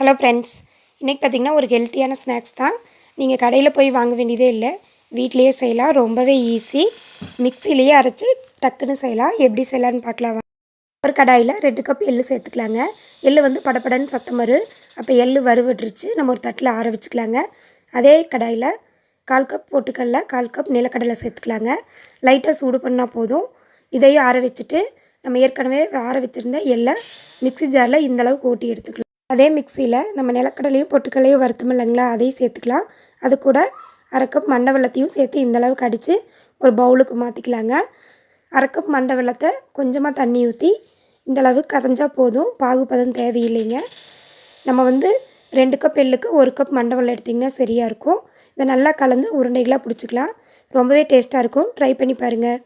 Hello friends, இன்றைக்கி பார்த்திங்கன்னா ஒரு ஹெல்த்தியான ஸ்நாக்ஸ் தான். நீங்கள் கடையில் போய் வாங்க வேண்டியதே இல்லை, வீட்டிலையே செய்யலாம். ரொம்பவே ஈஸி. மிக்சிலேயே அரைச்சி டக்குன்னு செய்யலாம். எப்படி செய்யலான்னு பார்க்கலாம். ஒரு கடாயில் 2 கப் எள்ளு சேர்த்துக்கலாங்க. எள்ளு வந்து படப்படன்னு சத்தம் வரும். அப்போ எள்ளு வறுவிட்டுருச்சு, நம்ம ஒரு தட்டில் ஆற வச்சுக்கலாங்க. அதே கடாயில் 1/4 கப் பொட்டுக்கடலை, 1/4 கப் நிலக்கடலை சேர்த்துக்கலாங்க. லைட்டாக சூடு பண்ணால் போதும். இதையும் ஆற வச்சுட்டு நம்ம ஏற்கனவே ஆற வச்சுருந்த எள்ளை மிக்ஸி ஜாரில் இந்தளவுக்கு ஓட்டி எடுத்துக்கலாம். அதே மிக்சியில் நம்ம நிலக்கடலையும் பொட்டுக்கடலையும் வறுத்தோம் இல்லைங்களா, அதையும் சேர்த்துக்கலாம். அது கூட 1/2 கப் மண்டை வெல்லத்தையும் சேர்த்து இந்தளவுக்கு அடித்து ஒரு பவுலுக்கு மாற்றிக்கலாங்க. 1/2 கப் மண்டை வெல்லத்தை கொஞ்சமாக தண்ணி ஊற்றி இந்தளவுக்கு கரைஞ்சால் போதும். பாகுபதம் தேவையில்லைங்க. நம்ம வந்து 2 கப் எள்ளுக்கு 1 கப் மண்டை வெல்லம் எடுத்திங்கன்னா சரியாக இருக்கும். இதை நல்லா கலந்து உருண்டைகளாக பிடிச்சிக்கலாம். ரொம்பவே டேஸ்ட்டாக இருக்கும். ட்ரை பண்ணி பாருங்கள்.